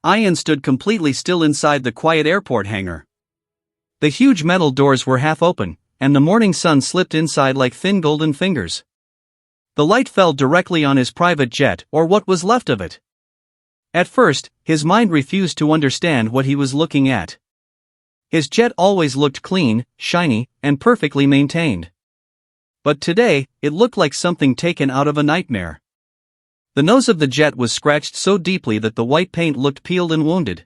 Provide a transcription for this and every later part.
Ian stood completely still inside the quiet airport hangar. The huge metal doors were half open, and the morning sun slipped inside like thin golden fingers. The light fell directly on his private jet, or what was left of it. At first, his mind refused to understand what he was looking at. His jet always looked clean, shiny, and perfectly maintained. But today, it looked like something taken out of a nightmare. The nose of the jet was scratched so deeply that the white paint looked peeled and wounded.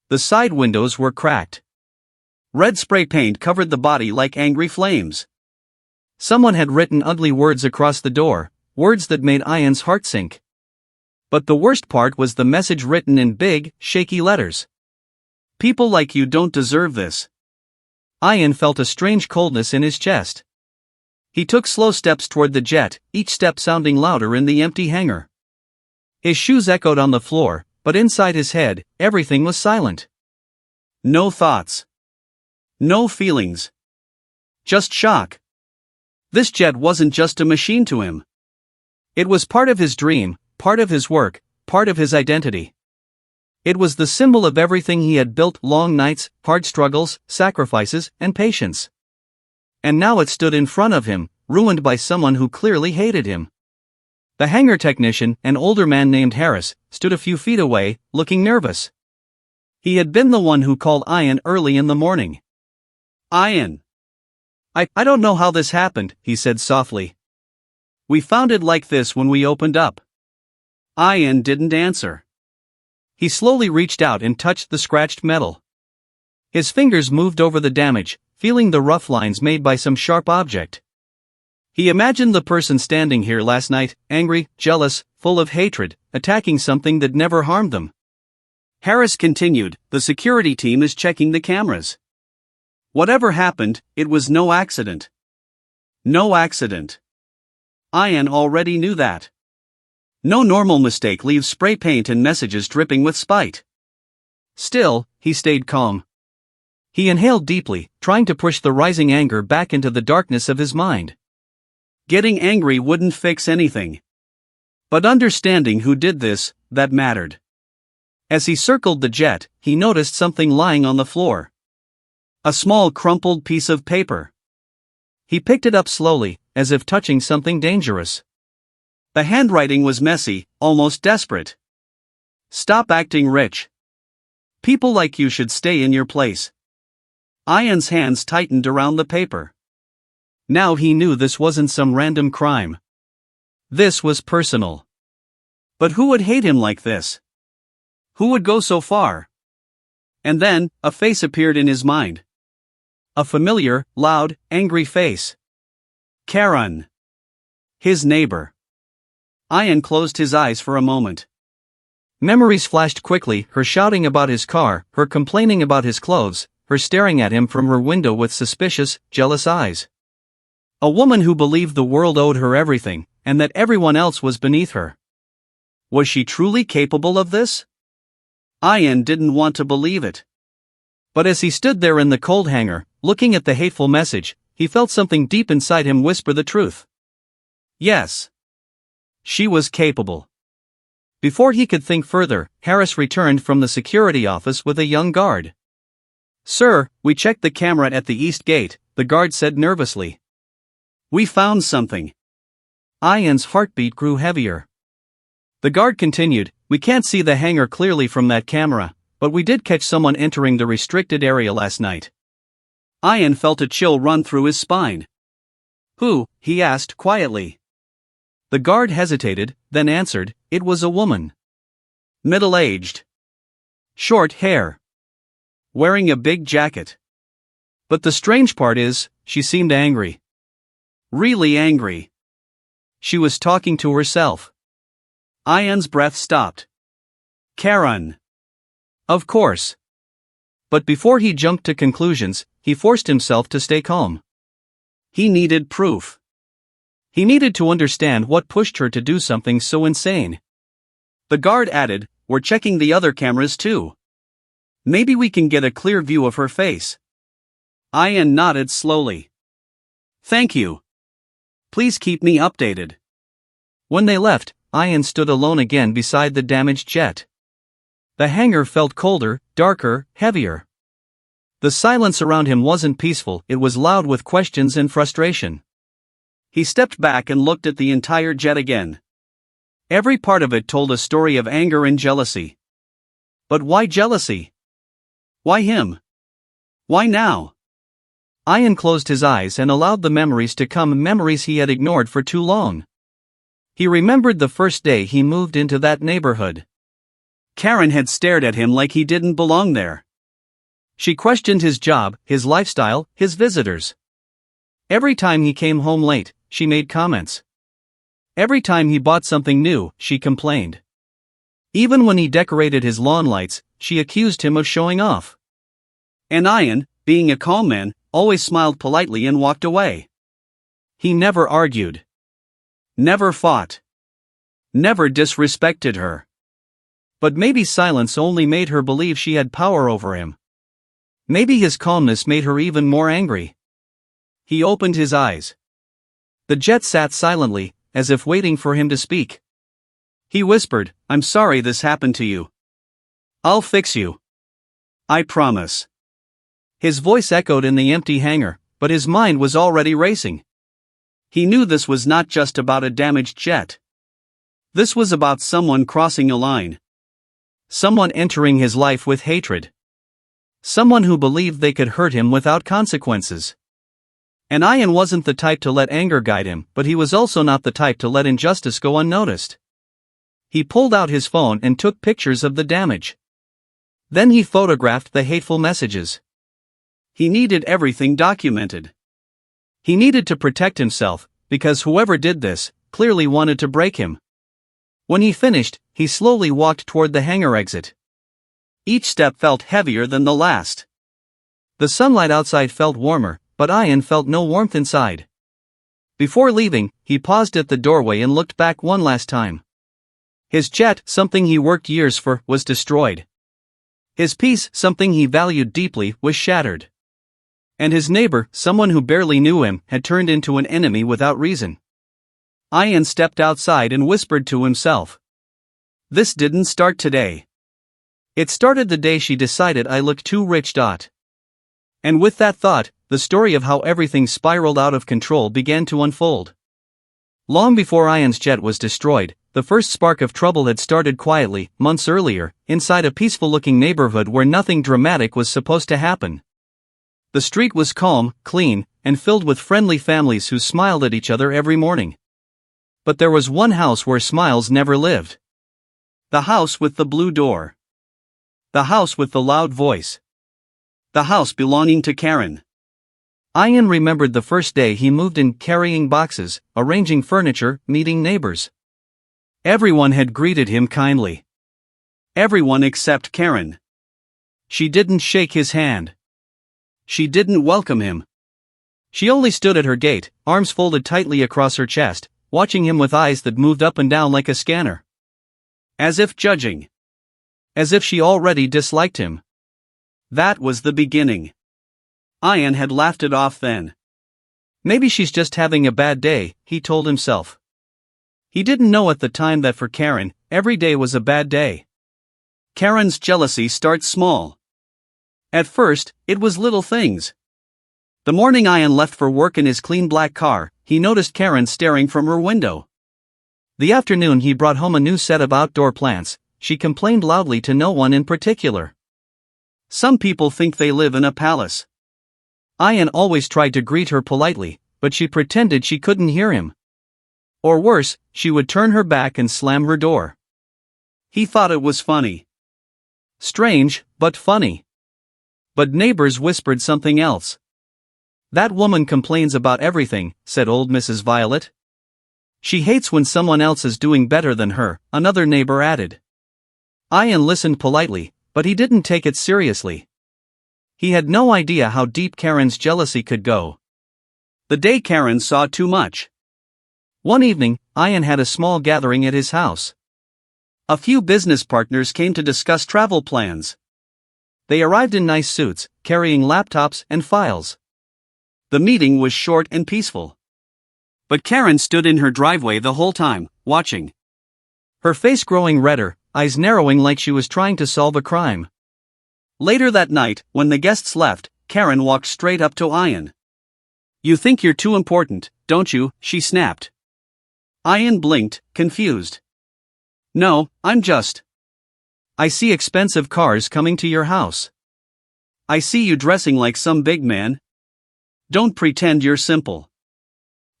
The side windows were cracked. Red spray paint covered the body like angry flames. Someone had written ugly words across the door, words that made Ian's heart sink. But the worst part was the message written in big, shaky letters. "People like you don't deserve this." Ian felt a strange coldness in his chest. He took slow steps toward the jet, each step sounding louder in the empty hangar. His shoes echoed on the floor, but inside his head, everything was silent. No thoughts. No feelings. Just shock. This jet wasn't just a machine to him. It was part of his dream, part of his work, part of his identity. It was the symbol of everything he had built: long nights, hard struggles, sacrifices, and patience. And now it stood in front of him, ruined by someone who clearly hated him. The hangar technician, an older man named Harris, stood a few feet away, looking nervous. He had been the one who called Ian early in the morning. "Ian. I don't know how this happened," he said softly. "We found it like this when we opened up." Ian didn't answer. He slowly reached out and touched the scratched metal. His fingers moved over the damage, feeling the rough lines made by some sharp object. He imagined the person standing here last night, angry, jealous, full of hatred, attacking something that never harmed them. Harris continued, "The security team is checking the cameras. Whatever happened, it was no accident. No accident." Ian already knew that. No normal mistake leaves spray paint and messages dripping with spite. Still, he stayed calm. He inhaled deeply, trying to push the rising anger back into the darkness of his mind. Getting angry wouldn't fix anything. But understanding who did this, that mattered. As he circled the jet, he noticed something lying on the floor. A small crumpled piece of paper. He picked it up slowly, as if touching something dangerous. The handwriting was messy, almost desperate. "Stop acting rich. People like you should stay in your place." Ian's hands tightened around the paper. Now he knew this wasn't some random crime. This was personal. But who would hate him like this? Who would go so far? And then, a face appeared in his mind. A familiar, loud, angry face. Karen. His neighbor. Ian closed his eyes for a moment. Memories flashed quickly, her shouting about his car, her complaining about his clothes, her staring at him from her window with suspicious, jealous eyes. A woman who believed the world owed her everything, and that everyone else was beneath her. Was she truly capable of this? Ian didn't want to believe it. But as he stood there in the cold hangar, looking at the hateful message, he felt something deep inside him whisper the truth. Yes. She was capable. Before he could think further, Harris returned from the security office with a young guard. "Sir, we checked the camera at the east gate," the guard said nervously. "We found something." Ian's heartbeat grew heavier. The guard continued, "We can't see the hangar clearly from that camera, but we did catch someone entering the restricted area last night." Ian felt a chill run through his spine. "Who?" he asked quietly. The guard hesitated, then answered, "It was a woman. Middle-aged. Short hair. Wearing a big jacket. But the strange part is, she seemed angry. Really angry. She was talking to herself." Ian's breath stopped. Karen. Of course. But before he jumped to conclusions, he forced himself to stay calm. He needed proof. He needed to understand what pushed her to do something so insane. The guard added, "We're checking the other cameras too. Maybe we can get a clear view of her face." Ian nodded slowly. "Thank you. Please keep me updated." When they left, Ian stood alone again beside the damaged jet. The hangar felt colder, darker, heavier. The silence around him wasn't peaceful, it was loud with questions and frustration. He stepped back and looked at the entire jet again. Every part of it told a story of anger and jealousy. But why jealousy? Why him? Why now? Ian closed his eyes and allowed the memories to come, memories he had ignored for too long. He remembered the first day he moved into that neighborhood. Karen had stared at him like he didn't belong there. She questioned his job, his lifestyle, his visitors. Every time he came home late, she made comments. Every time he bought something new, she complained. Even when he decorated his lawn lights, she accused him of showing off. And Ian, being a calm man, always smiled politely and walked away. He never argued. Never fought. Never disrespected her. But maybe silence only made her believe she had power over him. Maybe his calmness made her even more angry. He opened his eyes. The jet sat silently, as if waiting for him to speak. He whispered, "I'm sorry this happened to you. I'll fix you. I promise." His voice echoed in the empty hangar, but his mind was already racing. He knew this was not just about a damaged jet. This was about someone crossing a line. Someone entering his life with hatred. Someone who believed they could hurt him without consequences. And Ian wasn't the type to let anger guide him, but he was also not the type to let injustice go unnoticed. He pulled out his phone and took pictures of the damage. Then he photographed the hateful messages. He needed everything documented. He needed to protect himself, because whoever did this clearly wanted to break him. When he finished, he slowly walked toward the hangar exit. Each step felt heavier than the last. The sunlight outside felt warmer, but Ian felt no warmth inside. Before leaving, he paused at the doorway and looked back one last time. His jet, something he worked years for, was destroyed. His peace, something he valued deeply, was shattered. And his neighbor, someone who barely knew him, had turned into an enemy without reason. Ian stepped outside and whispered to himself. This didn't start today. It started the day she decided I looked too rich. And with that thought, the story of how everything spiraled out of control began to unfold. Long before Ian's jet was destroyed, the first spark of trouble had started quietly, months earlier, inside a peaceful-looking neighborhood where nothing dramatic was supposed to happen. The street was calm, clean, and filled with friendly families who smiled at each other every morning. But there was one house where smiles never lived. The house with the blue door. The house with the loud voice. The house belonging to Karen. Ian remembered the first day he moved in, carrying boxes, arranging furniture, meeting neighbors. Everyone had greeted him kindly. Everyone except Karen. She didn't shake his hand. She didn't welcome him. She only stood at her gate, arms folded tightly across her chest, watching him with eyes that moved up and down like a scanner. As if judging. As if she already disliked him. That was the beginning. Ian had laughed it off then. Maybe she's just having a bad day, he told himself. He didn't know at the time that for Karen, every day was a bad day. Karen's jealousy starts small. At first, it was little things. The morning Ian left for work in his clean black car, he noticed Karen staring from her window. The afternoon he brought home a new set of outdoor plants, she complained loudly to no one in particular. Some people think they live in a palace. Ian always tried to greet her politely, but she pretended she couldn't hear him. Or worse, she would turn her back and slam her door. He thought it was funny. Strange, but funny. But neighbors whispered something else. That woman complains about everything, said old Mrs. Violet. She hates when someone else is doing better than her, another neighbor added. Ian listened politely, but he didn't take it seriously. He had no idea how deep Karen's jealousy could go. The day Karen saw too much. One evening, Ian had a small gathering at his house. A few business partners came to discuss travel plans. They arrived in nice suits, carrying laptops and files. The meeting was short and peaceful. But Karen stood in her driveway the whole time, watching. Her face growing redder, eyes narrowing like she was trying to solve a crime. Later that night, when the guests left, Karen walked straight up to Ian. "You think you're too important, don't you?" she snapped. Ian blinked, confused. "No, I see expensive cars coming to your house. I see you dressing like some big man. Don't pretend you're simple."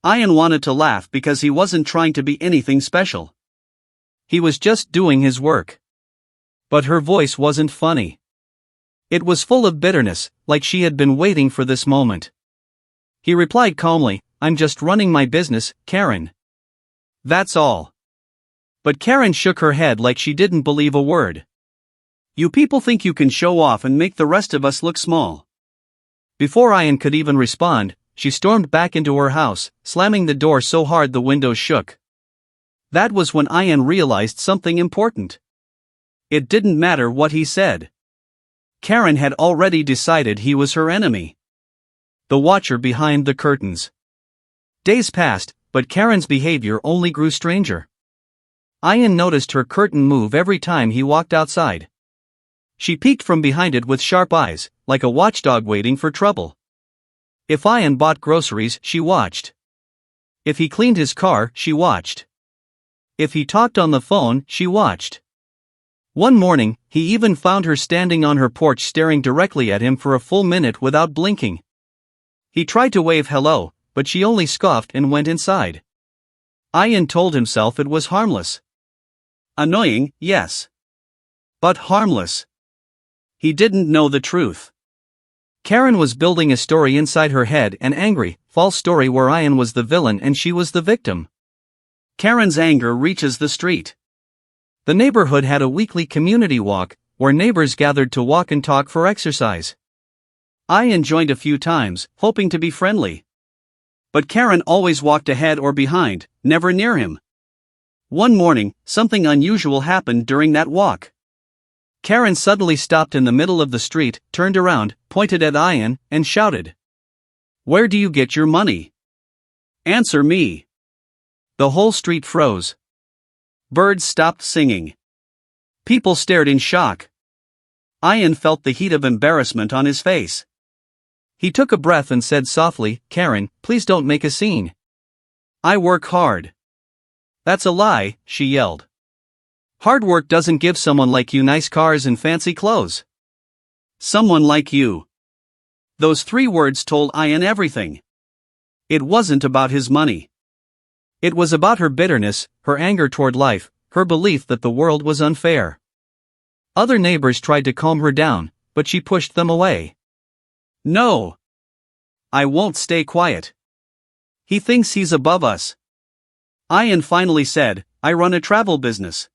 Ian wanted to laugh because he wasn't trying to be anything special. He was just doing his work. But her voice wasn't funny. It was full of bitterness, like she had been waiting for this moment. He replied calmly, "I'm just running my business, Karen. That's all." But Karen shook her head like she didn't believe a word. "You people think you can show off and make the rest of us look small." Before Ian could even respond, she stormed back into her house, slamming the door so hard the windows shook. That was when Ian realized something important. It didn't matter what he said. Karen had already decided he was her enemy. The watcher behind the curtains. Days passed, but Karen's behavior only grew stranger. Ian noticed her curtain move every time he walked outside. She peeked from behind it with sharp eyes, like a watchdog waiting for trouble. If Ian bought groceries, she watched. If he cleaned his car, she watched. If he talked on the phone, she watched. One morning, he even found her standing on her porch staring directly at him for a full minute without blinking. He tried to wave hello, but she only scoffed and went inside. Ian told himself it was harmless. Annoying, yes. But harmless. He didn't know the truth. Karen was building a story inside her head, an angry, false story where Ian was the villain and she was the victim. Karen's anger reaches the street. The neighborhood had a weekly community walk, where neighbors gathered to walk and talk for exercise. Ian joined a few times, hoping to be friendly. But Karen always walked ahead or behind, never near him. One morning, something unusual happened during that walk. Karen suddenly stopped in the middle of the street, turned around, pointed at Ian, and shouted, "Where do you get your money? Answer me." The whole street froze. Birds stopped singing. People stared in shock. Ian felt the heat of embarrassment on his face. He took a breath and said softly, "Karen, please don't make a scene. I work hard." "That's a lie," she yelled. "Hard work doesn't give someone like you nice cars and fancy clothes. Someone like you." Those 3 words told Ian everything. It wasn't about his money. It was about her bitterness, her anger toward life, her belief that the world was unfair. Other neighbors tried to calm her down, but she pushed them away. "No. I won't stay quiet. He thinks he's above us." Ian finally said, "I run a travel business."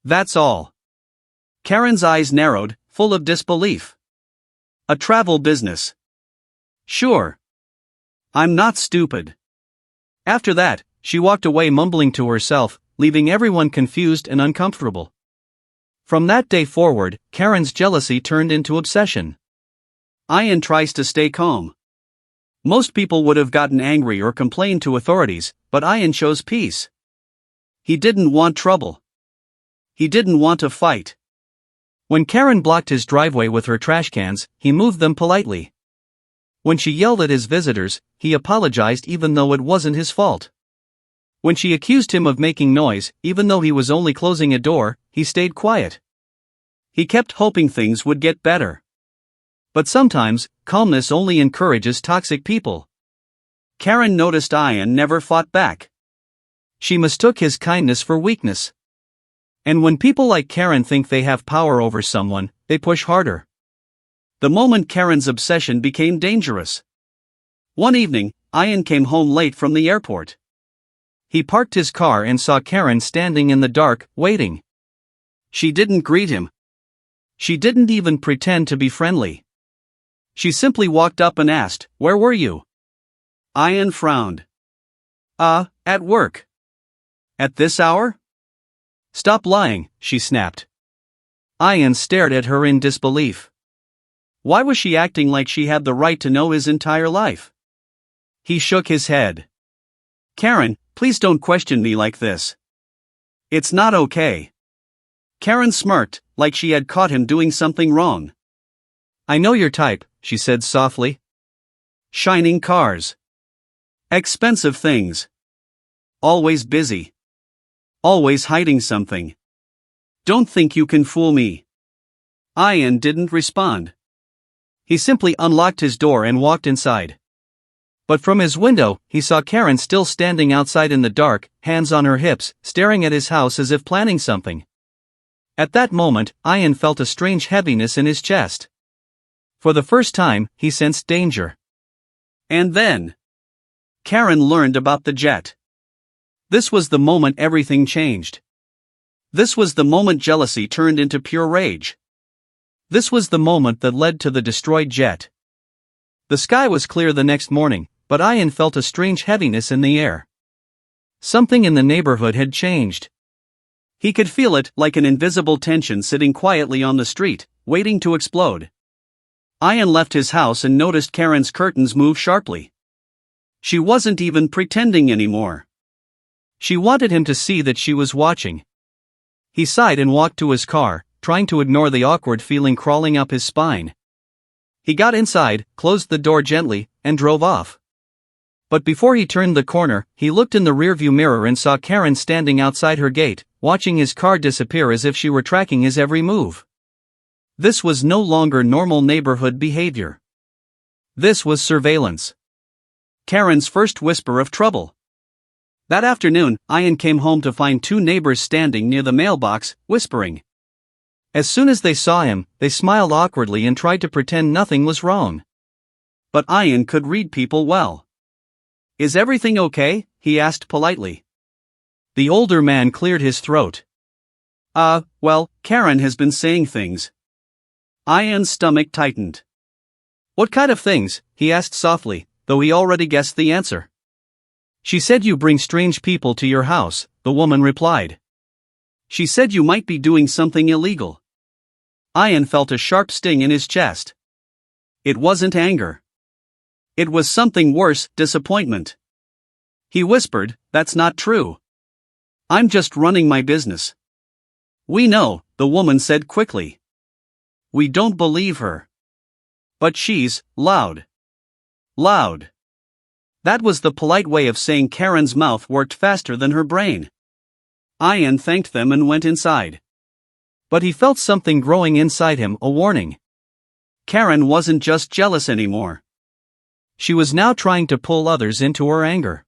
"That's all." Karen's eyes narrowed, full of disbelief. "A travel business?" "Sure. I'm not stupid." After that, she walked away mumbling to herself, leaving everyone confused and uncomfortable. From that day forward, Karen's jealousy turned into obsession. Ian tries to stay calm. Most people would have gotten angry or complained to authorities, but Ian chose peace. He didn't want trouble. He didn't want to fight. When Karen blocked his driveway with her trash cans, he moved them politely. When she yelled at his visitors, he apologized even though it wasn't his fault. When she accused him of making noise, even though he was only closing a door, he stayed quiet. He kept hoping things would get better. But sometimes, calmness only encourages toxic people. Karen noticed Ian never fought back. She mistook his kindness for weakness. And when people like Karen think they have power over someone, they push harder. The moment Karen's obsession became dangerous. One evening, Ian came home late from the airport. He parked his car and saw Karen standing in the dark, waiting. She didn't greet him. She didn't even pretend to be friendly. She simply walked up and asked, "Where were you?" Ian frowned. At work." "At this hour?" "Stop lying," she snapped. Ian stared at her in disbelief. Why was she acting like she had the right to know his entire life? He shook his head. "Karen, please don't question me like this. It's not okay." Karen smirked, like she had caught him doing something wrong. I know your type, she said softly. Shining cars. Expensive things. Always busy. Always hiding something. Don't think you can fool me. Ian didn't respond. He simply unlocked his door and walked inside. But from his window, he saw Karen still standing outside in the dark, hands on her hips, staring at his house as if planning something. At that moment, Ian felt a strange heaviness in his chest. For the first time, he sensed danger. And then, Karen learned about the jet. This was the moment everything changed. This was the moment jealousy turned into pure rage. This was the moment that led to the destroyed jet. The sky was clear the next morning, but Ian felt a strange heaviness in the air. Something in the neighborhood had changed. He could feel it, like an invisible tension sitting quietly on the street, waiting to explode. Ian left his house and noticed Karen's curtains move sharply. She wasn't even pretending anymore. She wanted him to see that she was watching. He sighed and walked to his car, trying to ignore the awkward feeling crawling up his spine. He got inside, closed the door gently, and drove off. But before he turned the corner, he looked in the rearview mirror and saw Karen standing outside her gate, watching his car disappear as if she were tracking his every move. This was no longer normal neighborhood behavior. This was surveillance. Karen's first whisper of trouble. That afternoon, Ian came home to find two neighbors standing near the mailbox, whispering. As soon as they saw him, they smiled awkwardly and tried to pretend nothing was wrong. But Ian could read people well. Is everything okay? He asked politely. The older man cleared his throat. Well, Karen has been saying things. Ian's stomach tightened. What kind of things? He asked softly, though he already guessed the answer. She said you bring strange people to your house, the woman replied. She said you might be doing something illegal. Ian felt a sharp sting in his chest. It wasn't anger. It was something worse, disappointment. He whispered, That's not true. I'm just running my business. We know, the woman said quickly. We don't believe her. But she's loud. Loud. That was the polite way of saying Karen's mouth worked faster than her brain. Ian thanked them and went inside. But he felt something growing inside him, a warning. Karen wasn't just jealous anymore. She was now trying to pull others into her anger.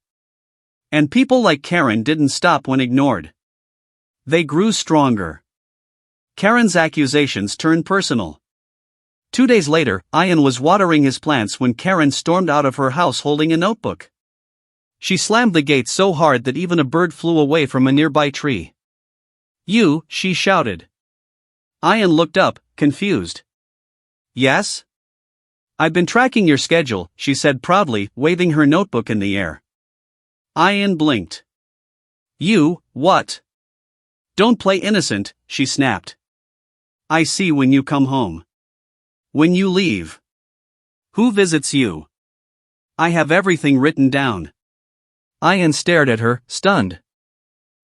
And people like Karen didn't stop when ignored. They grew stronger. Karen's accusations turned personal. 2 days later, Ian was watering his plants when Karen stormed out of her house holding a notebook. She slammed the gate so hard that even a bird flew away from a nearby tree. You, she shouted. Ian looked up, confused. Yes? I've been tracking your schedule, she said proudly, waving her notebook in the air. Ian blinked. You, what? Don't play innocent, she snapped. I see when you come home. When you leave. Who visits you? I have everything written down. Ian stared at her, stunned.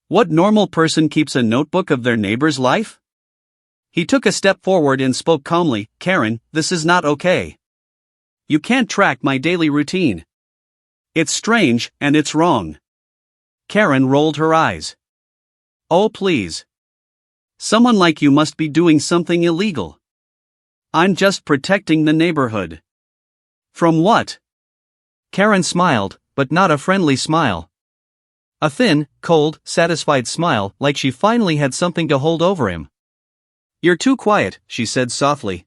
What normal person keeps a notebook of their neighbor's life? He took a step forward and spoke calmly, Karen, this is not okay. You can't track my daily routine. It's strange, and it's wrong. Karen rolled her eyes. Oh please. Someone like you must be doing something illegal. I'm just protecting the neighborhood. From what? Karen smiled, but not a friendly smile. A thin, cold, satisfied smile, like she finally had something to hold over him. You're too quiet, she said softly.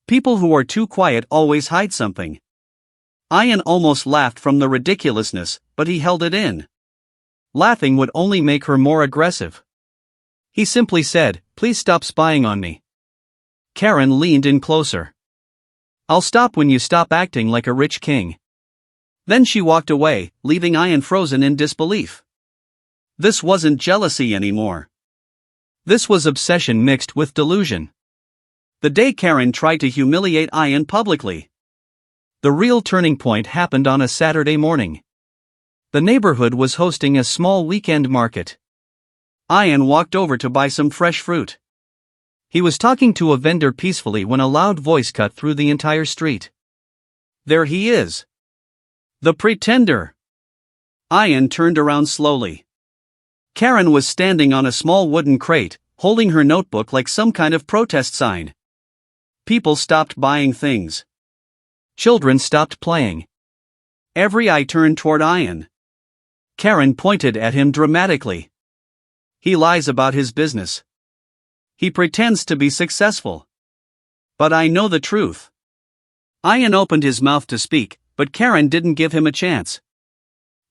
People who are too quiet always hide something. Ian almost laughed from the ridiculousness, but he held it in. Laughing would only make her more aggressive. He simply said, Please stop spying on me. Karen leaned in closer. I'll stop when you stop acting like a rich king. Then she walked away, leaving Ian frozen in disbelief. This wasn't jealousy anymore. This was obsession mixed with delusion. The day Karen tried to humiliate Ian publicly. The real turning point happened on a Saturday morning. The neighborhood was hosting a small weekend market. Ian walked over to buy some fresh fruit. He was talking to a vendor peacefully when a loud voice cut through the entire street. There he is! The pretender! Ian turned around slowly. Karen was standing on a small wooden crate, holding her notebook like some kind of protest sign. People stopped buying things. Children stopped playing. Every eye turned toward Ian. Karen pointed at him dramatically. He lies about his business. He pretends to be successful. But I know the truth. Ian opened his mouth to speak, but Karen didn't give him a chance.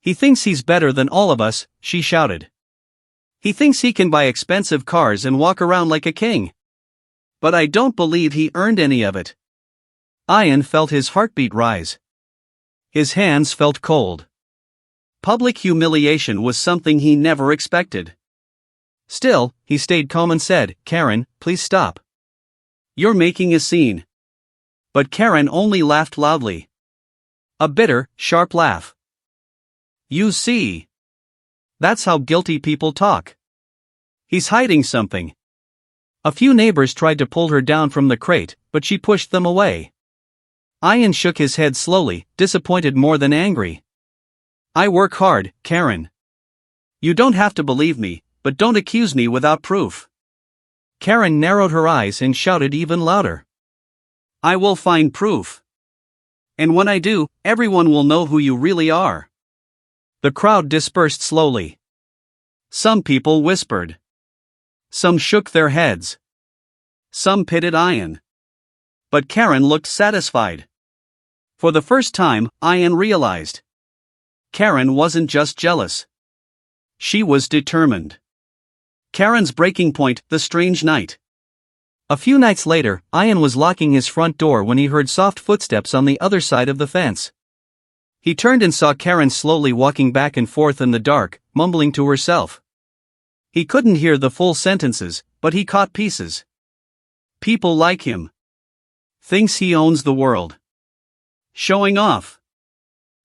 He thinks he's better than all of us, she shouted. He thinks he can buy expensive cars and walk around like a king. But I don't believe he earned any of it. Ian felt his heartbeat rise. His hands felt cold. Public humiliation was something he never expected. Still, he stayed calm and said, Karen, please stop. You're making a scene. But Karen only laughed loudly. A bitter, sharp laugh. You see. That's how guilty people talk. He's hiding something. A few neighbors tried to pull her down from the crate, but she pushed them away. Ian shook his head slowly, disappointed more than angry. I work hard, Karen. You don't have to believe me, but don't accuse me without proof. Karen narrowed her eyes and shouted even louder. I will find proof. And when I do, everyone will know who you really are. The crowd dispersed slowly. Some people whispered. Some shook their heads. Some pitied Ian. But Karen looked satisfied. For the first time, Ian realized. Karen wasn't just jealous. She was determined. Karen's breaking point, the strange night. A few nights later, Ian was locking his front door when he heard soft footsteps on the other side of the fence. He turned and saw Karen slowly walking back and forth in the dark, mumbling to herself. He couldn't hear the full sentences, but he caught pieces. People like him. Thinks he owns the world. Showing off.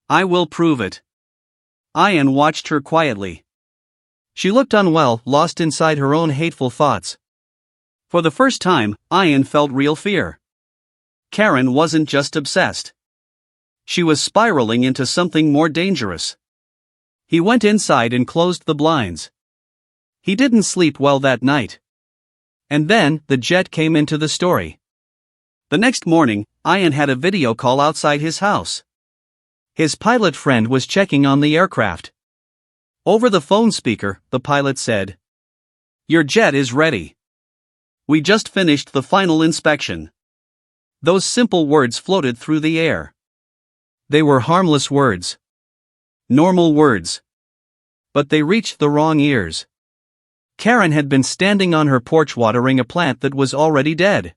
I will prove it. Ian watched her quietly. She looked unwell, lost inside her own hateful thoughts. For the first time, Ian felt real fear. Karen wasn't just obsessed. She was spiraling into something more dangerous. He went inside and closed the blinds. He didn't sleep well that night. And then, the jet came into the story. The next morning, Ian had a video call outside his house. His pilot friend was checking on the aircraft. Over the phone speaker, the pilot said, Your jet is ready. We just finished the final inspection. Those simple words floated through the air. They were harmless words. Normal words. But they reached the wrong ears. Karen had been standing on her porch watering a plant that was already dead.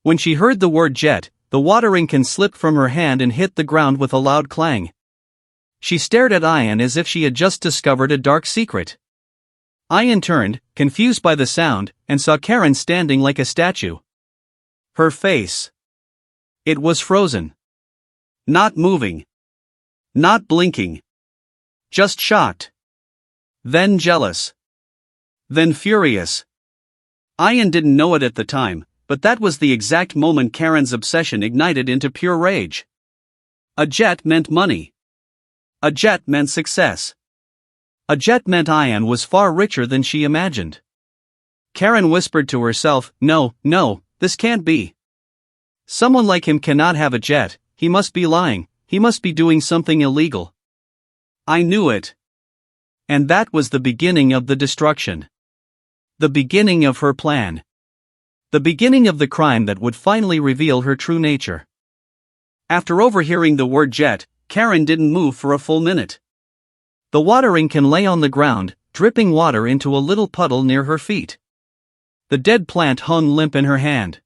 When she heard the word jet, the watering can slipped from her hand and hit the ground with a loud clang. She stared at Ian as if she had just discovered a dark secret. Ian turned, confused by the sound, and saw Karen standing like a statue. Her face. It was frozen. Not moving. Not blinking. Just shocked. Then jealous. Then furious. Ian didn't know it at the time, but that was the exact moment Karen's obsession ignited into pure rage. A jet meant money. A jet meant success. A jet meant Ian was far richer than she imagined. Karen whispered to herself, No, this can't be. Someone like him cannot have a jet, he must be lying, he must be doing something illegal. I knew it. And that was the beginning of the destruction. The beginning of her plan. The beginning of the crime that would finally reveal her true nature. After overhearing the word jet, Karen didn't move for a full minute. The watering can lay on the ground, dripping water into a little puddle near her feet. The dead plant hung limp in her hand.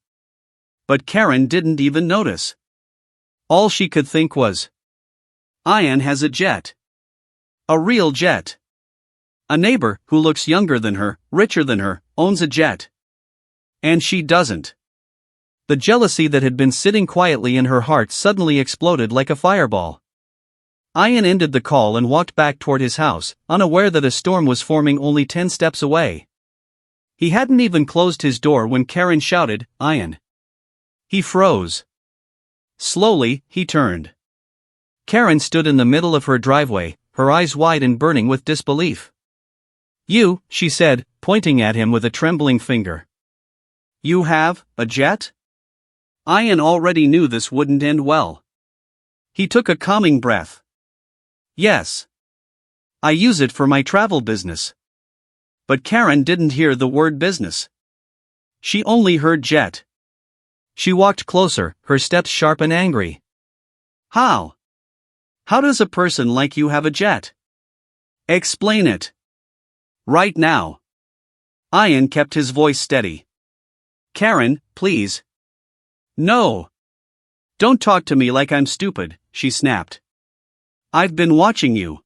But Karen didn't even notice. All she could think was, Ian has a jet. A real jet. A neighbor, who looks younger than her, richer than her, owns a jet. And she doesn't. The jealousy that had been sitting quietly in her heart suddenly exploded like a fireball. Ian ended the call and walked back toward his house, unaware that a storm was forming only 10 steps away. He hadn't even closed his door when Karen shouted, "Ian." He froze. Slowly, he turned. Karen stood in the middle of her driveway, her eyes wide and burning with disbelief. "You," she said, pointing at him with a trembling finger. "You have a jet?" Ian already knew this wouldn't end well. He took a calming breath. "Yes. I use it for my travel business." But Karen didn't hear the word business. She only heard jet. She walked closer, her steps sharp and angry. "How? How does a person like you have a jet? Explain it. Right now." Ian kept his voice steady. "Karen, please." "No. Don't talk to me like I'm stupid," she snapped. "I've been watching you.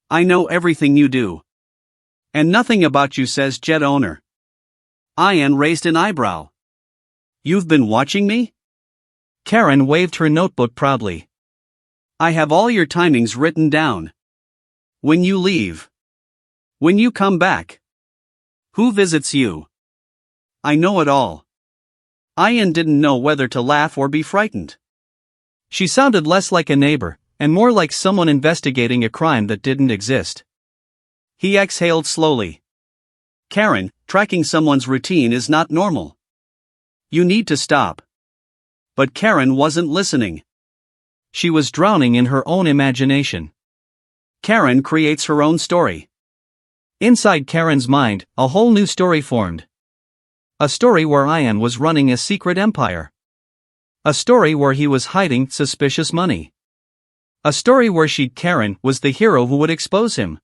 I know everything you do. And nothing about you says jet owner." Ian raised an eyebrow. "You've been watching me?" Karen waved her notebook proudly. "I have all your timings written down. When you leave. When you come back. Who visits you. I know it all." Ian didn't know whether to laugh or be frightened. She sounded less like a neighbor, and more like someone investigating a crime that didn't exist. He exhaled slowly. "Karen, tracking someone's routine is not normal. You need to stop." But Karen wasn't listening. She was drowning in her own imagination. Karen creates her own story. Inside Karen's mind, a whole new story formed. A story where Ian was running a secret empire. A story where he was hiding suspicious money. A story where Karen was the hero who would expose him.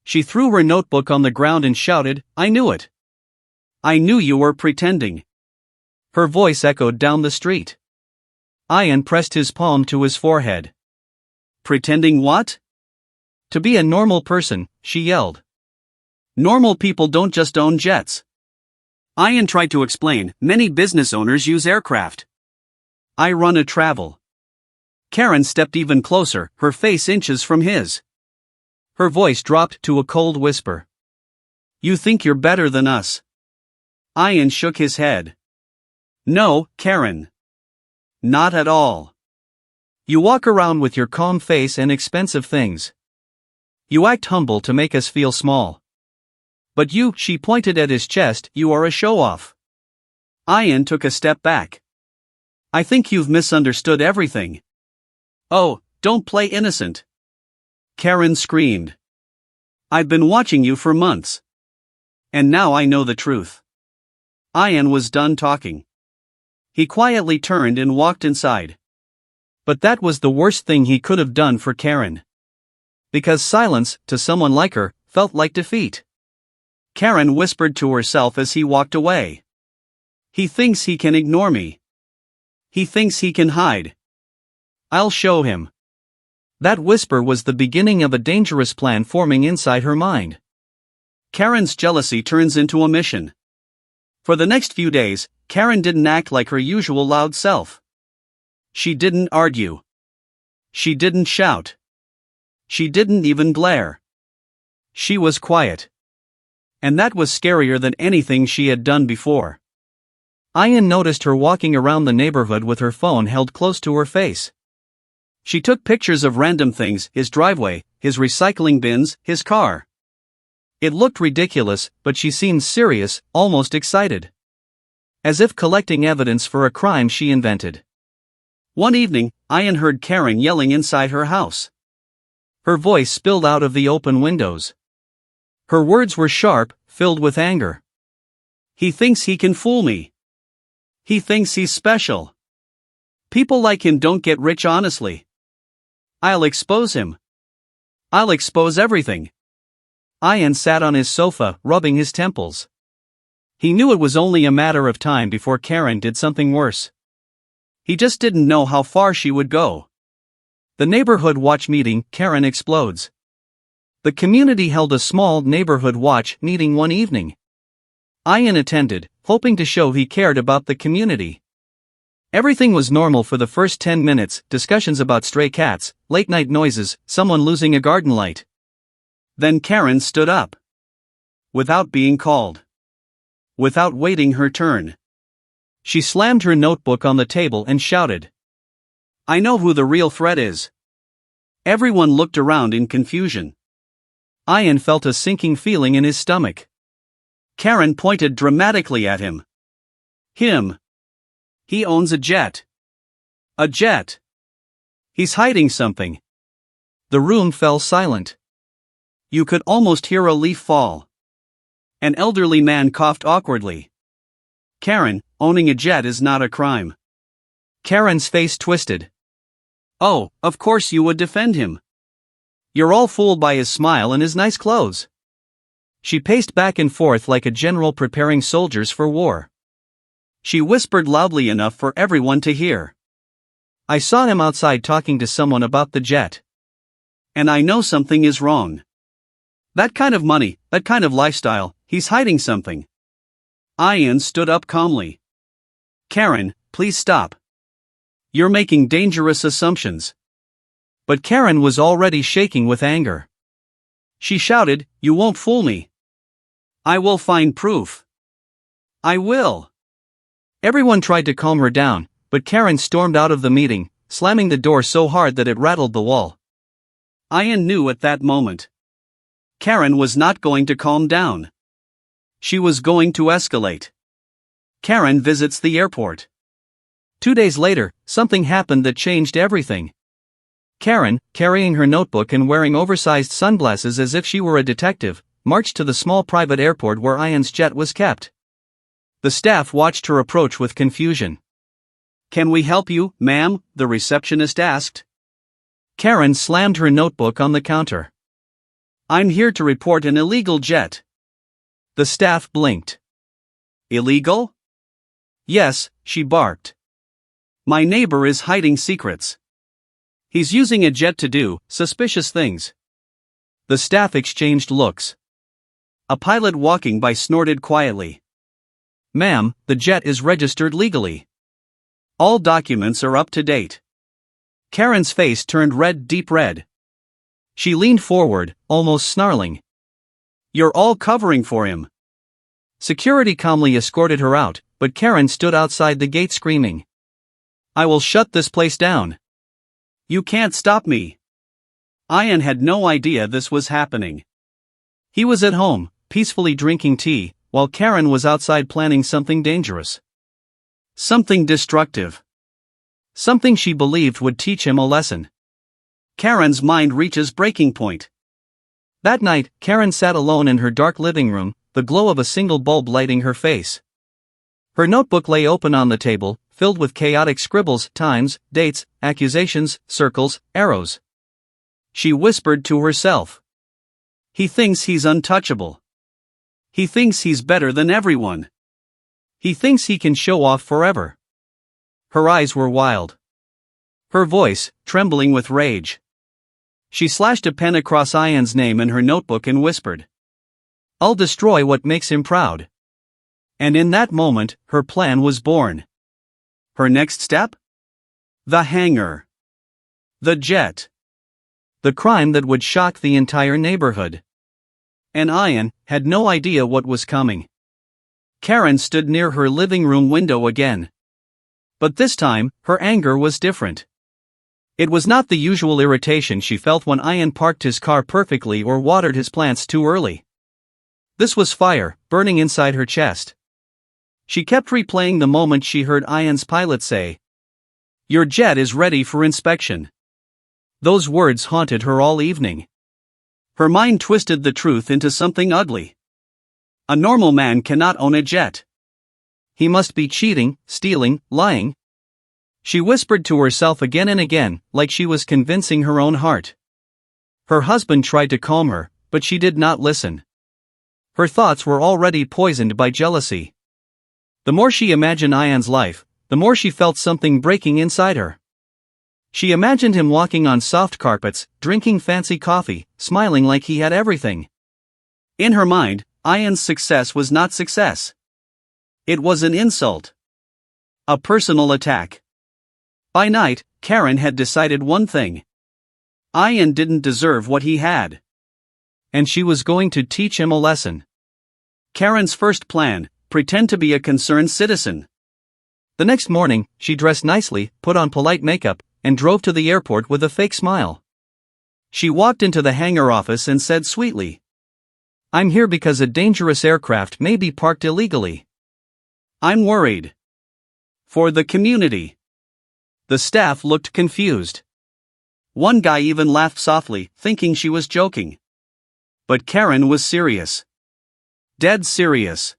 She threw her notebook on the ground and shouted, "I knew it. I knew you were pretending." Her voice echoed down the street. Ian pressed his palm to his forehead. "Pretending what?" "To be a normal person," she yelled. "Normal people don't just own jets." Ian tried to explain, "Many business owners use aircraft. I run a travel." Karen stepped even closer, her face inches from his. Her voice dropped to a cold whisper. "You think you're better than us." Ian shook his head. "No, Karen. Not at all. You walk around with your calm face and expensive things. You act humble to make us feel small. But you," she pointed at his chest, "you are a show-off." Ian took a step back. "I think you've misunderstood everything." "Oh, don't play innocent." Karen screamed. "I've been watching you for months. And now I know the truth." Ian was done talking. He quietly turned and walked inside. But that was the worst thing he could have done for Karen. Because silence, to someone like her, felt like defeat. Karen whispered to herself as he walked away. "He thinks he can ignore me. He thinks he can hide. I'll show him." That whisper was the beginning of a dangerous plan forming inside her mind. Karen's jealousy turns into a mission. For the next few days, Karen didn't act like her usual loud self. She didn't argue. She didn't shout. She didn't even glare. She was quiet. And that was scarier than anything she had done before. Ian noticed her walking around the neighborhood with her phone held close to her face. She took pictures of random things, his driveway, his recycling bins, his car. It looked ridiculous, but she seemed serious, almost excited. As if collecting evidence for a crime she invented. One evening, Ian heard Karen yelling inside her house. Her voice spilled out of the open windows. Her words were sharp, filled with anger. "He thinks he can fool me. He thinks he's special. People like him don't get rich honestly. I'll expose him. I'll expose everything." Ian sat on his sofa, rubbing his temples. He knew it was only a matter of time before Karen did something worse. He just didn't know how far she would go. The neighborhood watch meeting, Karen explodes. The community held a small neighborhood watch meeting one evening. Ian attended, hoping to show he cared about the community. Everything was normal for the first 10 minutes, discussions about stray cats, late-night noises, someone losing a garden light. Then Karen stood up. Without being called. Without waiting her turn. She slammed her notebook on the table and shouted. I know who the real threat is. Everyone looked around in confusion. Ian felt a sinking feeling in his stomach. Karen pointed dramatically at him. Him. He owns a jet. A jet. He's hiding something. The room fell silent. You could almost hear a leaf fall. An elderly man coughed awkwardly. Karen, owning a jet is not a crime. Karen's face twisted. Oh, of course you would defend him. You're all fooled by his smile and his nice clothes. She paced back and forth like a general preparing soldiers for war. She whispered loudly enough for everyone to hear. I saw him outside talking to someone about the jet. And I know something is wrong. That kind of money, that kind of lifestyle, he's hiding something. Ian stood up calmly. Karen, please stop. You're making dangerous assumptions. But Karen was already shaking with anger. She shouted, You won't fool me. I will find proof. I will. Everyone tried to calm her down, but Karen stormed out of the meeting, slamming the door so hard that it rattled the wall. Ian knew at that moment. Karen was not going to calm down. She was going to escalate. Karen visits the airport. 2 days later, something happened that changed everything. Karen, carrying her notebook and wearing oversized sunglasses as if she were a detective, marched to the small private airport where Ian's jet was kept. The staff watched her approach with confusion. Can we help you, ma'am? The receptionist asked. Karen slammed her notebook on the counter. I'm here to report an illegal jet. The staff blinked. Illegal? Yes, she barked. My neighbor is hiding secrets. He's using a jet to do suspicious things. The staff exchanged looks. A pilot walking by snorted quietly. Ma'am, the jet is registered legally. All documents are up to date. Karen's face turned red, deep red. She leaned forward, almost snarling. You're all covering for him. Security calmly escorted her out, but Karen stood outside the gate screaming. I will shut this place down. You can't stop me. Ian had no idea this was happening. He was at home, peacefully drinking tea, while Karen was outside planning something dangerous. Something destructive. Something she believed would teach him a lesson. Karen's mind reaches breaking point. That night, Karen sat alone in her dark living room, the glow of a single bulb lighting her face. Her notebook lay open on the table, filled with chaotic scribbles, times, dates, accusations, circles, arrows. She whispered to herself. He thinks he's untouchable. He thinks he's better than everyone. He thinks he can show off forever. Her eyes were wild. Her voice, trembling with rage. She slashed a pen across Ian's name in her notebook and whispered. I'll destroy what makes him proud. And in that moment, her plan was born. Her next step? The hangar. The jet. The crime that would shock the entire neighborhood. And Ian had no idea what was coming. Karen stood near her living room window again. But this time, her anger was different. It was not the usual irritation she felt when Ian parked his car perfectly or watered his plants too early. This was fire, burning inside her chest. She kept replaying the moment she heard Ian's pilot say, Your jet is ready for inspection. Those words haunted her all evening. Her mind twisted the truth into something ugly. A normal man cannot own a jet. He must be cheating, stealing, lying. She whispered to herself again and again, like she was convincing her own heart. Her husband tried to calm her, but she did not listen. Her thoughts were already poisoned by jealousy. The more she imagined Ian's life, the more she felt something breaking inside her. She imagined him walking on soft carpets, drinking fancy coffee, smiling like he had everything. In her mind, Ian's success was not success. It was an insult. A personal attack. By night, Karen had decided one thing. Ian didn't deserve what he had. And she was going to teach him a lesson. Karen's first plan: pretend to be a concerned citizen. The next morning, she dressed nicely, put on polite makeup, and drove to the airport with a fake smile. She walked into the hangar office and said sweetly, "I'm here because a dangerous aircraft may be parked illegally. I'm worried for the community." The staff looked confused. One guy even laughed softly, thinking she was joking. But Karen was serious. Dead serious.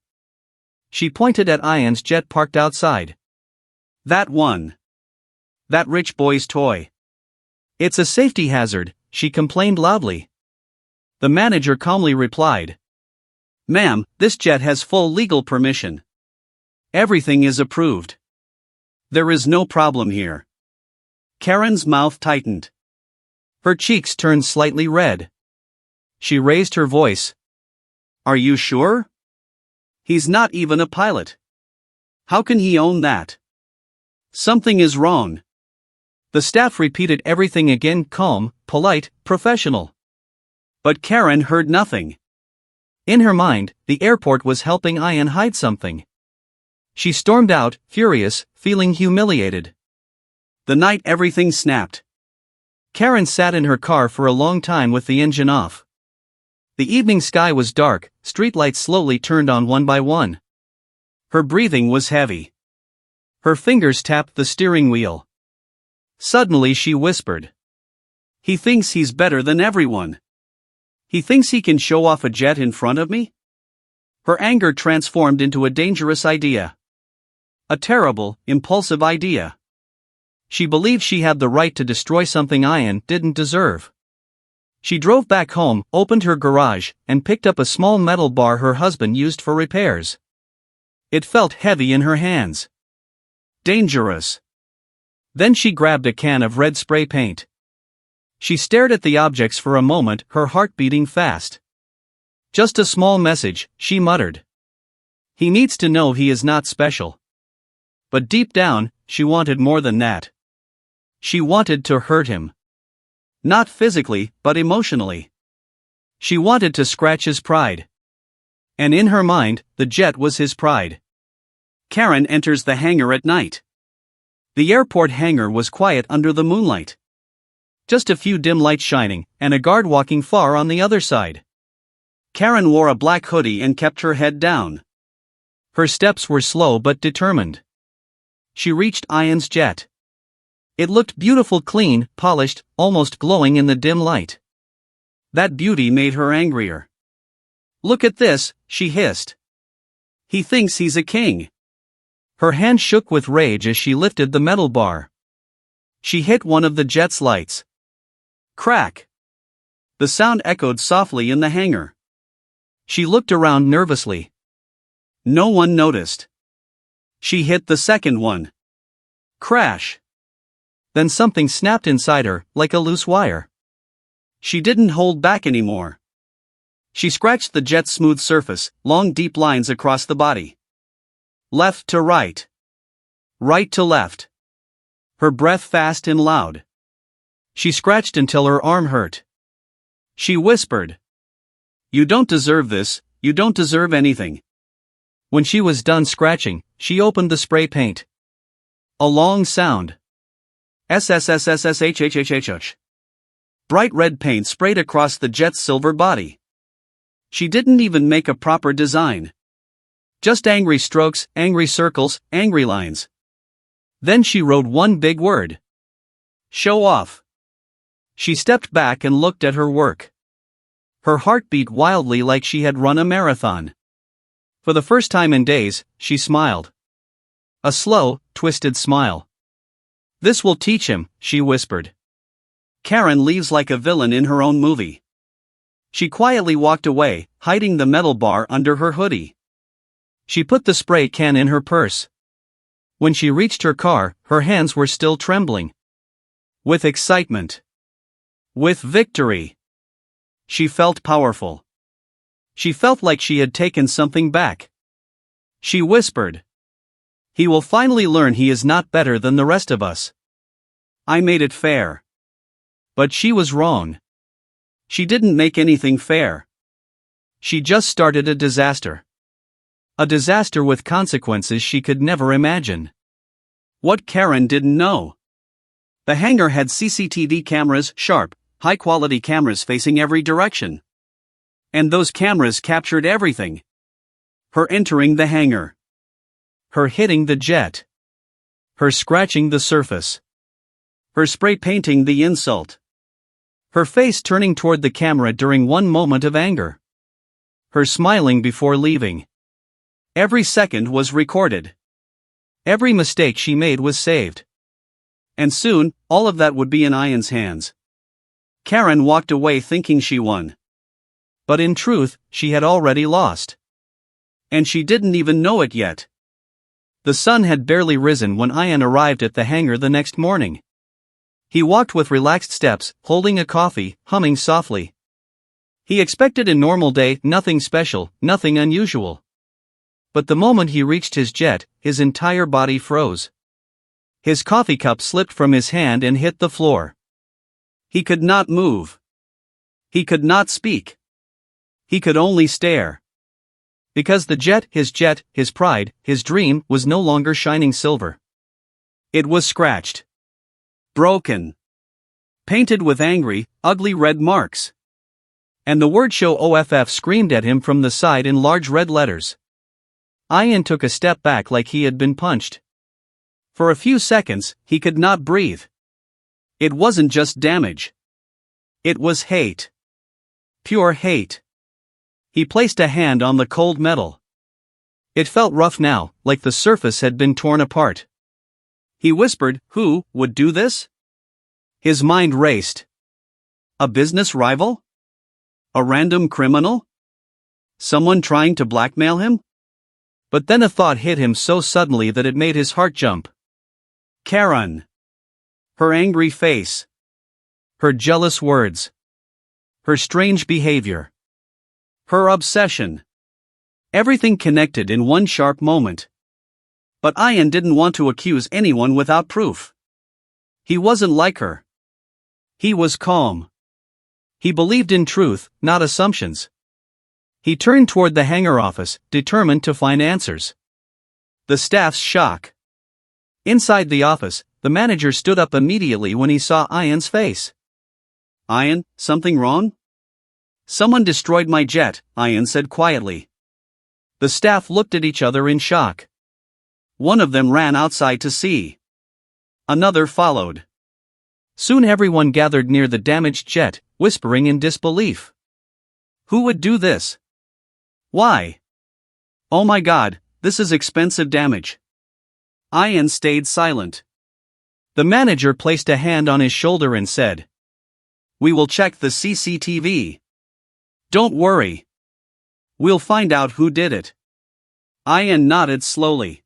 She pointed at Ian's jet parked outside. "That one. That rich boy's toy. It's a safety hazard," she complained loudly. The manager calmly replied, "Ma'am, this jet has full legal permission. Everything is approved. There is no problem here." Karen's mouth tightened. Her cheeks turned slightly red. She raised her voice. "Are you sure? He's not even a pilot. How can he own that? Something is wrong." The staff repeated everything again, calm, polite, professional. But Karen heard nothing. In her mind, the airport was helping Ian hide something. She stormed out, furious, feeling humiliated. The night everything snapped. Karen sat in her car for a long time with the engine off. The evening sky was dark, streetlights slowly turned on one by one. Her breathing was heavy. Her fingers tapped the steering wheel. Suddenly she whispered, "He thinks he's better than everyone. He thinks he can show off a jet in front of me?" Her anger transformed into a dangerous idea. A terrible, impulsive idea. She believed she had the right to destroy something Ian didn't deserve. She drove back home, opened her garage, and picked up a small metal bar her husband used for repairs. It felt heavy in her hands. Dangerous. Then she grabbed a can of red spray paint. She stared at the objects for a moment, her heart beating fast. "Just a small message," she muttered. "He needs to know he is not special." But deep down, she wanted more than that. She wanted to hurt him. Not physically, but emotionally. She wanted to scratch his pride. And in her mind, the jet was his pride. Karen enters the hangar at night. The airport hangar was quiet under the moonlight. Just a few dim lights shining, and a guard walking far on the other side. Karen wore a black hoodie and kept her head down. Her steps were slow but determined. She reached Ian's jet. It looked beautiful, clean, polished, almost glowing in the dim light. That beauty made her angrier. "Look at this," she hissed. "He thinks he's a king." Her hand shook with rage as she lifted the metal bar. She hit one of the jet's lights. Crack! The sound echoed softly in the hangar. She looked around nervously. No one noticed. She hit the second one. Crash! Then something snapped inside her, like a loose wire. She didn't hold back anymore. She scratched the jet's smooth surface, long deep lines across the body. Left to right. Right to left. Her breath fast and loud. She scratched until her arm hurt. She whispered, "You don't deserve this, you don't deserve anything." When she was done scratching, she opened the spray paint. A long sound. SSSSSHHHH. Bright red paint sprayed across the jet's silver body. She didn't even make a proper design. Just angry strokes, angry circles, angry lines. Then she wrote one big word. Show off. She stepped back and looked at her work. Her heart beat wildly like she had run a marathon. For the first time in days, she smiled. A slow, twisted smile. "This will teach him," she whispered. Karen leaves like a villain in her own movie. She quietly walked away, hiding the metal bar under her hoodie. She put the spray can in her purse. When she reached her car, her hands were still trembling. With excitement. With victory. She felt powerful. She felt like she had taken something back. She whispered, "He will finally learn he is not better than the rest of us." I made it fair. But she was wrong. She didn't make anything fair. She just started a disaster. A disaster with consequences she could never imagine. What Karen didn't know. The hangar had CCTV cameras, sharp, high-quality cameras facing every direction. And those cameras captured everything. Her entering the hangar. Her hitting the jet. Her scratching the surface. Her spray painting the insult. Her face turning toward the camera during one moment of anger. Her smiling before leaving. Every second was recorded. Every mistake she made was saved. And soon, all of that would be in Ian's hands. Karen walked away thinking she won. But in truth, she had already lost. And she didn't even know it yet. The sun had barely risen when Ian arrived at the hangar the next morning. He walked with relaxed steps, holding a coffee, humming softly. He expected a normal day, nothing special, nothing unusual. But the moment he reached his jet, his entire body froze. His coffee cup slipped from his hand and hit the floor. He could not move. He could not speak. He could only stare. Because the jet, his pride, his dream, was no longer shining silver. It was scratched. Broken. Painted with angry, ugly red marks. And the word show OFF screamed at him from the side in large red letters. Ian took a step back like he had been punched. For a few seconds, he could not breathe. It wasn't just damage. It was hate. Pure hate. He placed a hand on the cold metal. It felt rough now, like the surface had been torn apart. He whispered, "Who would do this?" His mind raced. A business rival? A random criminal? Someone trying to blackmail him? But then a thought hit him so suddenly that it made his heart jump. Karen. Her angry face. Her jealous words. Her strange behavior. Her obsession. Everything connected in one sharp moment. But Ian didn't want to accuse anyone without proof. He wasn't like her. He was calm. He believed in truth, not assumptions. He turned toward the hangar office, determined to find answers. The staff's shock. Inside the office, the manager stood up immediately when he saw Ian's face. "Ian, something wrong?" "Someone destroyed my jet," Ian said quietly. The staff looked at each other in shock. One of them ran outside to see. Another followed. Soon everyone gathered near the damaged jet, whispering in disbelief. Who would do this? Why? Oh my God, this is expensive damage. Ian stayed silent. The manager placed a hand on his shoulder and said, "We will check the CCTV. Don't worry. We'll find out who did it." Ian nodded slowly.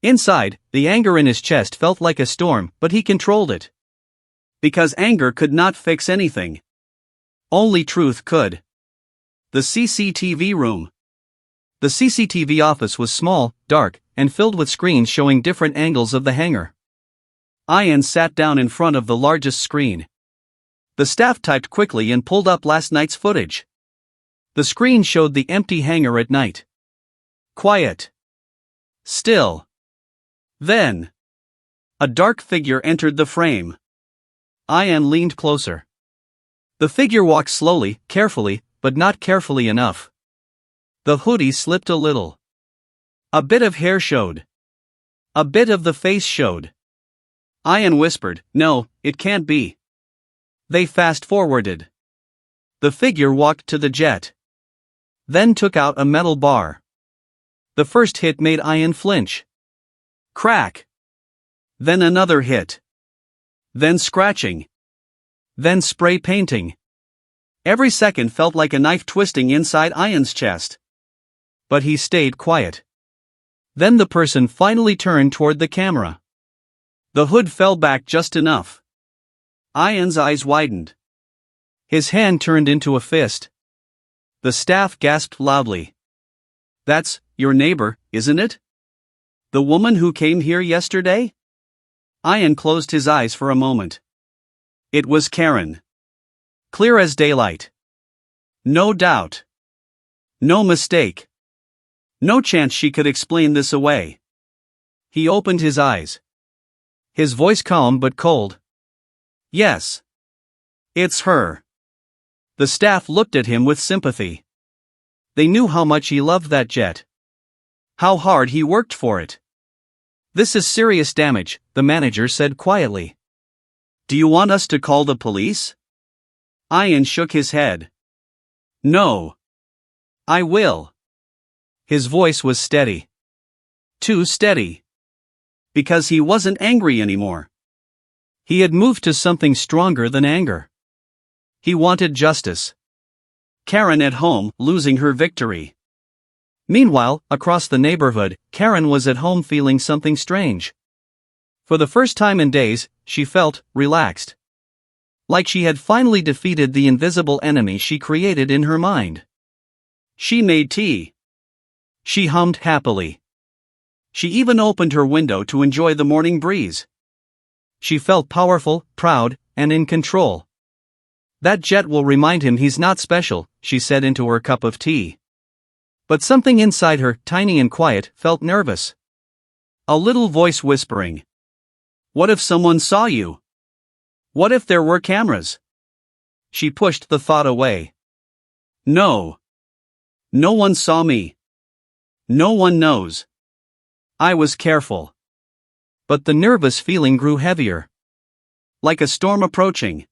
Inside, the anger in his chest felt like a storm, but he controlled it. Because anger could not fix anything. Only truth could. The CCTV room. The CCTV office was small, dark, and filled with screens showing different angles of the hangar. Ian sat down in front of the largest screen. The staff typed quickly and pulled up last night's footage. The screen showed the empty hangar at night. Quiet. Still. Then, a dark figure entered the frame. Ian leaned closer. The figure walked slowly, carefully, but not carefully enough. The hoodie slipped a little. A bit of hair showed. A bit of the face showed. Ian whispered, "No, it can't be." They fast-forwarded. The figure walked to the jet. Then took out a metal bar. The first hit made Ian flinch. Crack. Then another hit. Then scratching. Then spray painting. Every second felt like a knife twisting inside Ian's chest. But he stayed quiet. Then the person finally turned toward the camera. The hood fell back just enough. Ian's eyes widened. His hand turned into a fist. The staff gasped loudly. "That's your neighbor, isn't it? The woman who came here yesterday?" Ian closed his eyes for a moment. It was Karen. Clear as daylight. No doubt. No mistake. No chance she could explain this away. He opened his eyes. His voice calm but cold. Yes. It's her. The staff looked at him with sympathy. They knew how much he loved that jet. How hard he worked for it. This is serious damage, the manager said quietly. Do you want us to call the police? Ian shook his head. No. I will. His voice was steady. Too steady. Because he wasn't angry anymore. He had moved to something stronger than anger. He wanted justice. Karen at home, losing her victory. Meanwhile, across the neighborhood, Karen was at home feeling something strange. For the first time in days, she felt relaxed. Like she had finally defeated the invisible enemy she created in her mind. She made tea. She hummed happily. She even opened her window to enjoy the morning breeze. She felt powerful, proud, and in control. That jet will remind him he's not special, she said into her cup of tea. But something inside her, tiny and quiet, felt nervous. A little voice whispering. What if someone saw you? What if there were cameras? She pushed the thought away. No. No one saw me. No one knows. I was careful. But the nervous feeling grew heavier. Like a storm approaching.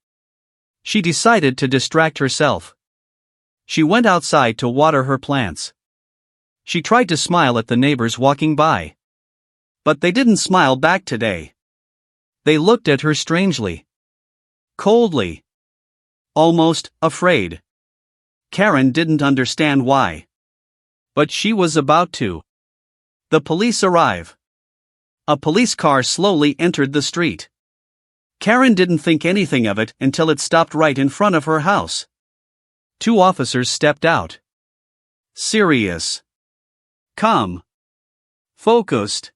She decided to distract herself. She went outside to water her plants. She tried to smile at the neighbors walking by. But they didn't smile back today. They looked at her strangely. Coldly. Almost afraid. Karen didn't understand why. But she was about to. The police arrive. A police car slowly entered the street. Karen didn't think anything of it until it stopped right in front of her house. 2 officers stepped out. Serious. Calm. Focused.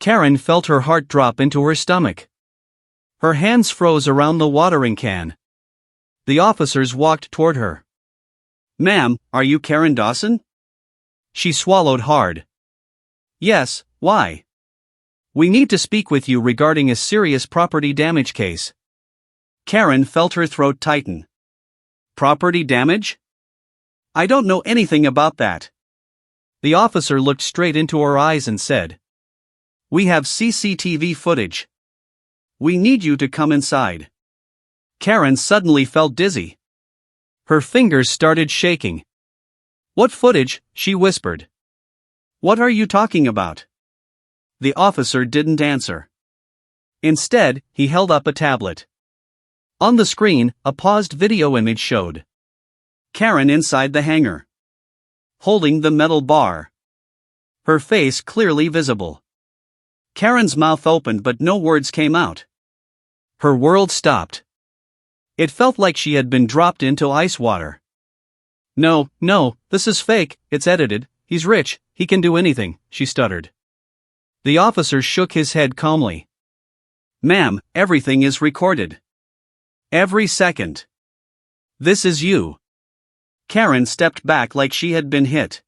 Karen felt her heart drop into her stomach. Her hands froze around the watering can. The officers walked toward her. Ma'am, are you Karen Dawson? She swallowed hard. Yes, why? We need to speak with you regarding a serious property damage case. Karen felt her throat tighten. Property damage? I don't know anything about that. The officer looked straight into her eyes and said, We have CCTV footage. We need you to come inside. Karen suddenly felt dizzy. Her fingers started shaking. What footage? She whispered. What are you talking about? The officer didn't answer. Instead, he held up a tablet. On the screen, a paused video image showed Karen inside the hangar, holding the metal bar. Her face clearly visible. Karen's mouth opened but no words came out. Her world stopped. It felt like she had been dropped into ice water. No, this is fake, it's edited, he's rich, he can do anything, she stuttered. The officer shook his head calmly. Ma'am, everything is recorded. Every second. This is you. Karen stepped back like she had been hit.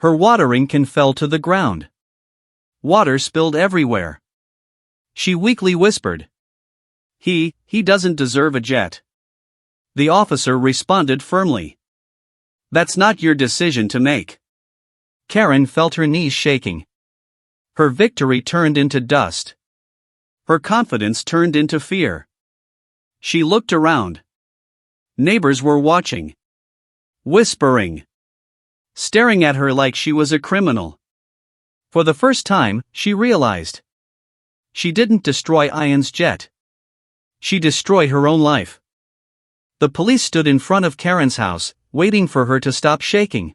Her watering can fell to the ground. Water spilled everywhere. She weakly whispered. He doesn't deserve a jet. The officer responded firmly. That's not your decision to make. Karen felt her knees shaking. Her victory turned into dust. Her confidence turned into fear. She looked around. Neighbors were watching. Whispering. Staring at her like she was a criminal. For the first time, she realized. She didn't destroy Ian's jet. She destroyed her own life. The police stood in front of Karen's house, waiting for her to stop shaking.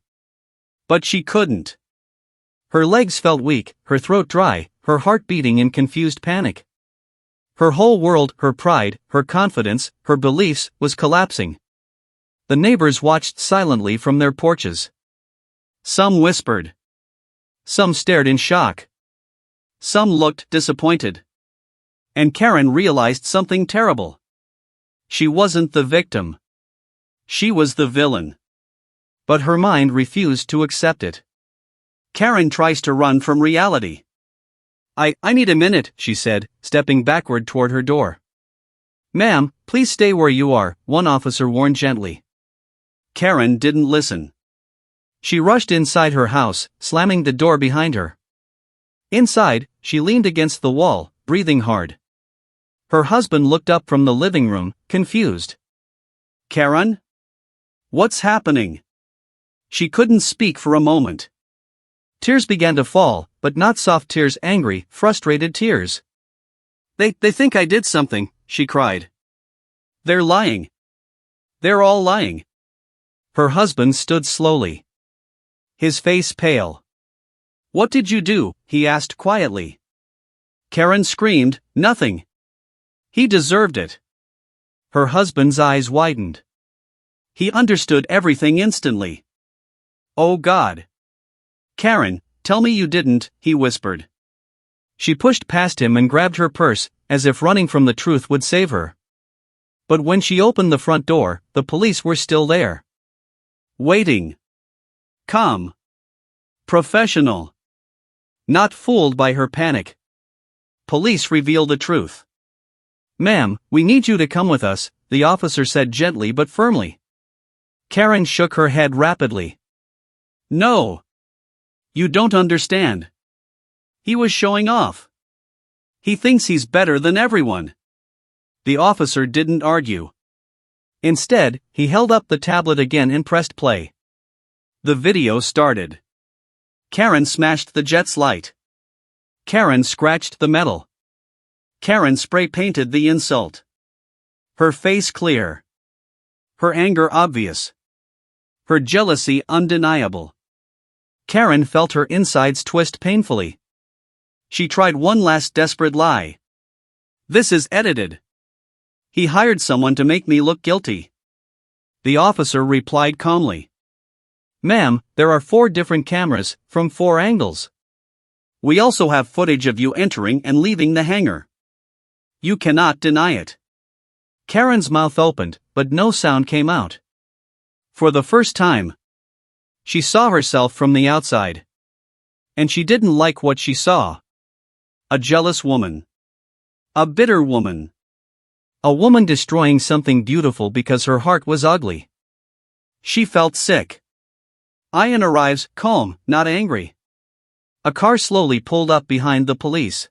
But she couldn't. Her legs felt weak, her throat dry, her heart beating in confused panic. Her whole world, her pride, her confidence, her beliefs, was collapsing. The neighbors watched silently from their porches. Some whispered. Some stared in shock. Some looked disappointed. And Karen realized something terrible. She wasn't the victim. She was the villain. But her mind refused to accept it. Karen tries to run from reality. I need a minute, she said, stepping backward toward her door. Ma'am, please stay where you are, one officer warned gently. Karen didn't listen. She rushed inside her house, slamming the door behind her. Inside, she leaned against the wall, breathing hard. Her husband looked up from the living room, confused. Karen? What's happening? She couldn't speak for a moment. Tears began to fall, but not soft tears, angry, frustrated tears. They think I did something, she cried. They're lying. They're all lying. Her husband stood slowly. His face pale. What did you do? He asked quietly. Karen screamed, nothing. He deserved it. Her husband's eyes widened. He understood everything instantly. Oh God. Karen, tell me you didn't, he whispered. She pushed past him and grabbed her purse, as if running from the truth would save her. But when she opened the front door, the police were still there. Waiting. Calm. Professional. Not fooled by her panic. Police revealed the truth. Ma'am, we need you to come with us, the officer said gently but firmly. Karen shook her head rapidly. No. You don't understand. He was showing off. He thinks he's better than everyone. The officer didn't argue. Instead, he held up the tablet again and pressed play. The video started. Karen smashed the jet's light. Karen scratched the metal. Karen spray-painted the insult. Her face clear. Her anger obvious. Her jealousy undeniable. Karen felt her insides twist painfully. She tried one last desperate lie. This is edited. He hired someone to make me look guilty. The officer replied calmly. Ma'am, there are 4 different cameras, from 4 angles. We also have footage of you entering and leaving the hangar. You cannot deny it. Karen's mouth opened, but no sound came out. For the first time, she saw herself from the outside. And she didn't like what she saw. A jealous woman. A bitter woman. A woman destroying something beautiful because her heart was ugly. She felt sick. Ian arrives, calm, not angry. A car slowly pulled up behind the police.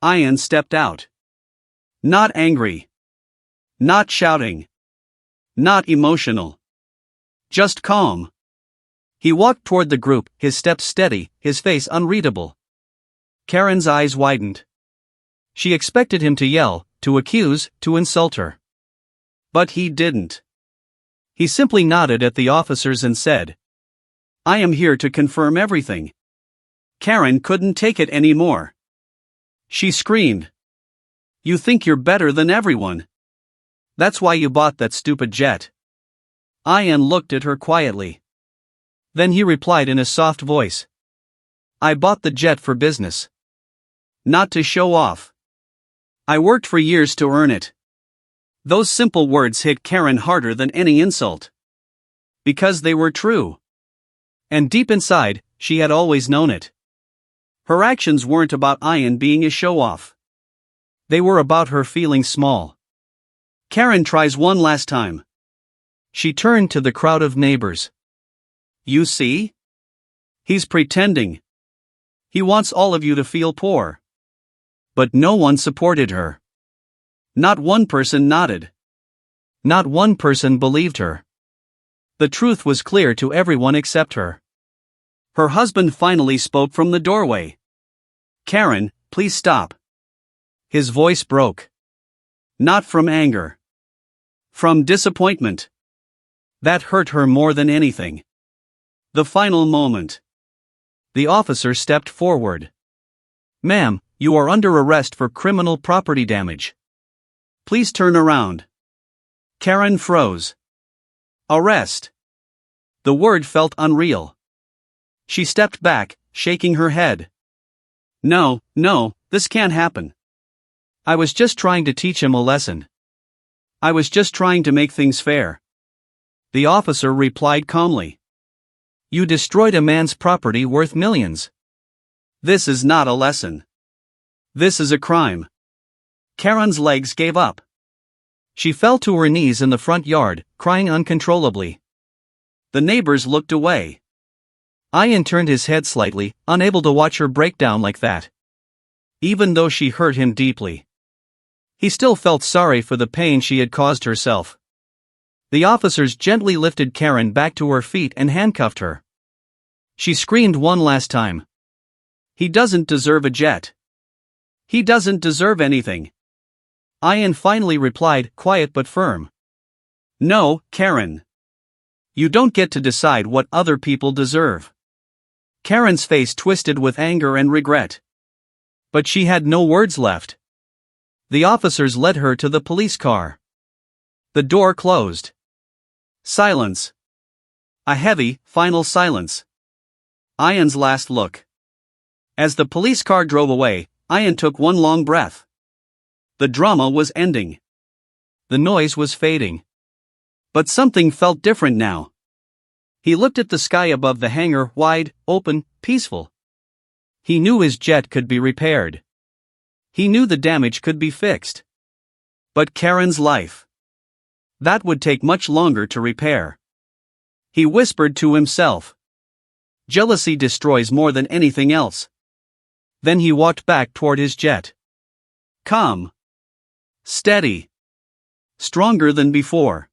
Ian stepped out. Not angry. Not shouting. Not emotional. Just calm. He walked toward the group, his steps steady, his face unreadable. Karen's eyes widened. She expected him to yell, to accuse, to insult her. But he didn't. He simply nodded at the officers and said, I am here to confirm everything. Karen couldn't take it anymore. She screamed. You think you're better than everyone. That's why you bought that stupid jet. Ian looked at her quietly. Then he replied in a soft voice. I bought the jet for business. Not to show off. I worked for years to earn it. Those simple words hit Karen harder than any insult. Because they were true. And deep inside, she had always known it. Her actions weren't about Ian being a show-off. They were about her feeling small. Karen tries one last time. She turned to the crowd of neighbors. You see? He's pretending. He wants all of you to feel poor. But no one supported her. Not one person nodded. Not one person believed her. The truth was clear to everyone except her. Her husband finally spoke from the doorway. Karen, please stop. His voice broke. Not from anger. From disappointment. That hurt her more than anything. The final moment. The officer stepped forward. Ma'am, you are under arrest for criminal property damage. Please turn around. Karen froze. Arrest. The word felt unreal. She stepped back, shaking her head. No, this can't happen. I was just trying to teach him a lesson. I was just trying to make things fair. The officer replied calmly. You destroyed a man's property worth millions. This is not a lesson. This is a crime. Karen's legs gave up. She fell to her knees in the front yard, crying uncontrollably. The neighbors looked away. Ian turned his head slightly, unable to watch her break down like that. Even though she hurt him deeply, he still felt sorry for the pain she had caused herself. The officers gently lifted Karen back to her feet and handcuffed her. She screamed one last time. He doesn't deserve a jet. He doesn't deserve anything. Ian finally replied, quiet but firm. No, Karen. You don't get to decide what other people deserve. Karen's face twisted with anger and regret. But she had no words left. The officers led her to the police car. The door closed. Silence. A heavy, final silence. Ian's last look. As the police car drove away, Ian took one long breath. The drama was ending. The noise was fading. But something felt different now. He looked at the sky above the hangar, wide, open, peaceful. He knew his jet could be repaired. He knew the damage could be fixed. But Karen's life, that would take much longer to repair. He whispered to himself. Jealousy destroys more than anything else. Then he walked back toward his jet. Calm. Steady. Stronger than before.